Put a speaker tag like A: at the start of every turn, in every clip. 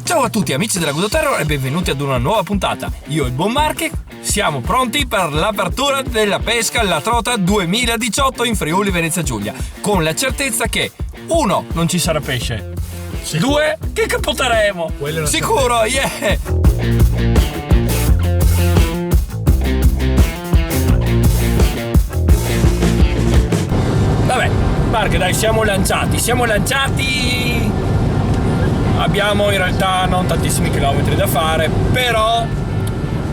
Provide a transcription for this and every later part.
A: Ciao a tutti amici della Good Terror e benvenuti ad una nuova puntata. Io e il buon Marche siamo pronti per l'apertura della pesca alla trota 2018 in Friuli Venezia Giulia, con la certezza che 1. Non ci sarà pesce, 2. Che capoteremo. Sicuro, yeah! Vabbè, Marche, dai, siamo lanciati. Abbiamo in realtà non tantissimi chilometri da fare, però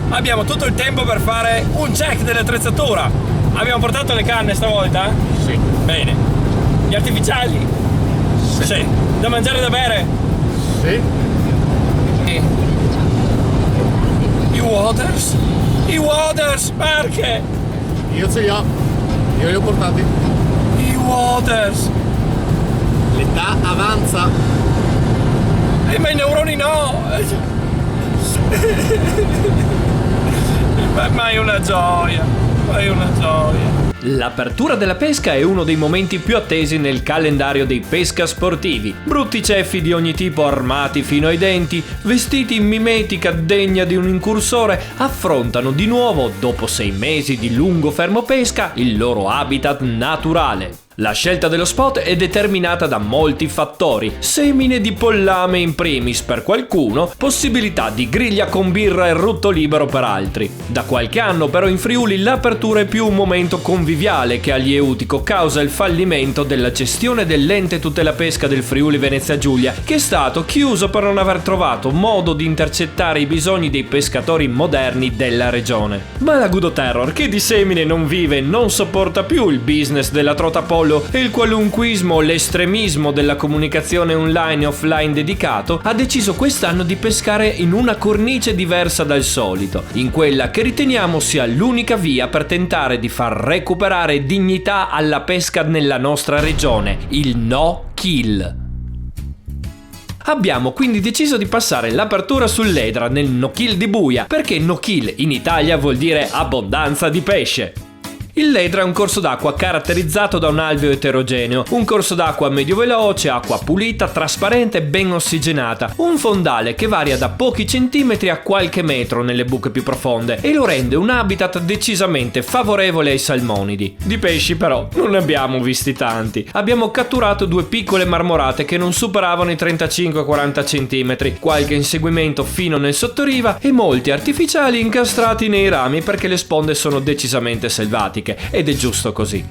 A: abbiamo tutto il tempo per fare un check dell'attrezzatura. Abbiamo portato le canne stavolta?
B: Sì.
A: Bene. Gli artificiali? Sì. Da mangiare e da bere?
B: Sì.
A: E i waters? I waters, Marche!
B: Io ce li ho. Io li ho portati.
A: I waters!
B: L'età avanza.
A: Ma i neuroni no! Ma è una gioia!
C: L'apertura della pesca è uno dei momenti più attesi nel calendario dei pesca sportivi. Brutti ceffi di ogni tipo armati fino ai denti, vestiti in mimetica degna di un incursore, affrontano di nuovo, dopo 6 mesi di lungo fermo pesca, il loro habitat naturale. La scelta dello spot è determinata da molti fattori: semine di pollame in primis per qualcuno, possibilità di griglia con birra e rutto libero per altri. Da qualche anno però in Friuli l'apertura è più un momento conviviale che alieutico causa il fallimento della gestione dell'ente tutela pesca del Friuli Venezia Giulia, che è stato chiuso per non aver trovato modo di intercettare i bisogni dei pescatori moderni della regione. Ma la Good Terror, che di semine non vive, non sopporta più il business della trota pollo e il qualunquismo, l'estremismo della comunicazione online e offline dedicato, ha deciso quest'anno di pescare in una cornice diversa dal solito, in quella che riteniamo sia l'unica via per tentare di far recuperare dignità alla pesca nella nostra regione: il no kill. Abbiamo quindi deciso di passare l'apertura sull'Edra nel no kill di Buia, perché no kill in Italia vuol dire abbondanza di pesce. Il Ledra è un corso d'acqua caratterizzato da un alveo eterogeneo, un corso d'acqua medio veloce, acqua pulita, trasparente e ben ossigenata, un fondale che varia da pochi centimetri a qualche metro nelle buche più profonde e lo rende un habitat decisamente favorevole ai salmonidi. Di pesci però non ne abbiamo visti tanti. Abbiamo catturato 2 piccole marmorate che non superavano i 35-40 centimetri, qualche inseguimento fino nel sottoriva e molti artificiali incastrati nei rami perché le sponde sono decisamente selvatiche. Ed è giusto così.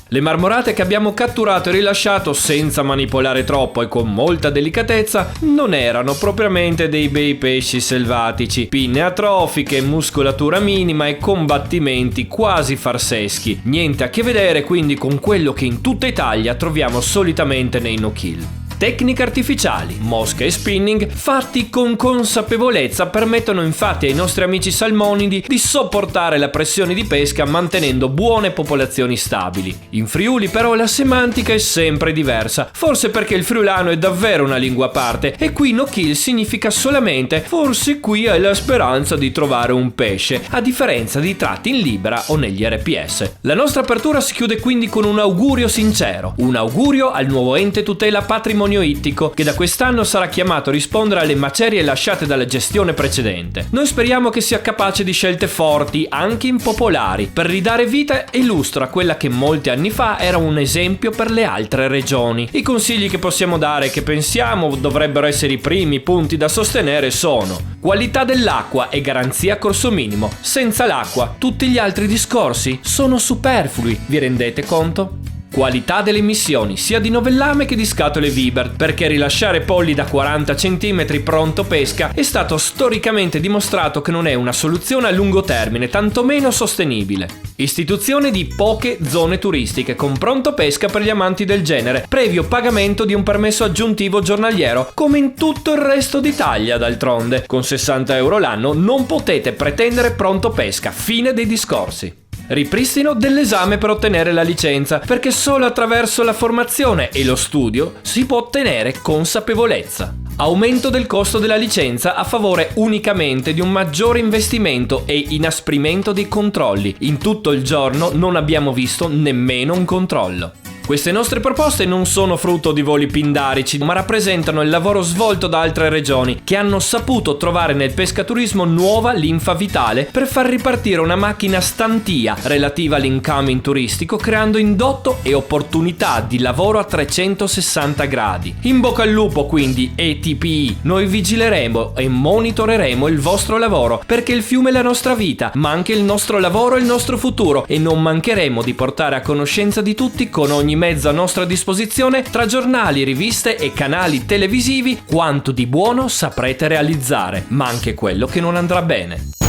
C: Le marmorate che abbiamo catturato e rilasciato senza manipolare troppo e con molta delicatezza non erano propriamente dei bei pesci selvatici, pinne atrofiche, muscolatura minima e combattimenti quasi farseschi. Niente a che vedere quindi con quello che in tutta Italia troviamo solitamente nei no-kill. Tecniche artificiali, mosche e spinning fatti con consapevolezza permettono infatti ai nostri amici salmonidi di sopportare la pressione di pesca mantenendo buone popolazioni stabili. In Friuli però la semantica è sempre diversa, forse perché il friulano è davvero una lingua a parte e qui no kill significa solamente forse qui hai la speranza di trovare un pesce, a differenza di tratti in libera o negli RPS. La nostra apertura si chiude quindi con un augurio sincero, un augurio al nuovo ente tutela patrimonio ittico che da quest'anno sarà chiamato a rispondere alle macerie lasciate dalla gestione precedente. Noi speriamo che sia capace di scelte forti, anche impopolari, per ridare vita e lustro a quella che molti anni fa era un esempio per le altre regioni. I consigli che possiamo dare e che pensiamo dovrebbero essere i primi punti da sostenere sono: qualità dell'acqua e garanzia a corso minimo. Senza l'acqua tutti gli altri discorsi sono superflui, vi rendete conto? Qualità delle emissioni sia di novellame che di scatole Vibert, perché rilasciare polli da 40 cm pronto pesca è stato storicamente dimostrato che non è una soluzione a lungo termine, tantomeno sostenibile. Istituzione di poche zone turistiche con pronto pesca per gli amanti del genere, previo pagamento di un permesso aggiuntivo giornaliero, come in tutto il resto d'Italia d'altronde. Con 60 euro l'anno non potete pretendere pronto pesca, fine dei discorsi. Ripristino dell'esame per ottenere la licenza, perché solo attraverso la formazione e lo studio si può ottenere consapevolezza. Aumento del costo della licenza a favore unicamente di un maggiore investimento e inasprimento dei controlli. In tutto il giorno non abbiamo visto nemmeno un controllo. Queste nostre proposte non sono frutto di voli pindarici, ma rappresentano il lavoro svolto da altre regioni che hanno saputo trovare nel pescaturismo nuova linfa vitale per far ripartire una macchina stantia relativa all'incoming turistico, creando indotto e opportunità di lavoro a 360 gradi. In bocca al lupo quindi ETPI, noi vigileremo e monitoreremo il vostro lavoro perché il fiume è la nostra vita, ma anche il nostro lavoro è il nostro futuro e non mancheremo di portare a conoscenza di tutti con ogni mezzo a nostra disposizione tra giornali, riviste e canali televisivi quanto di buono saprete realizzare, ma anche quello che non andrà bene.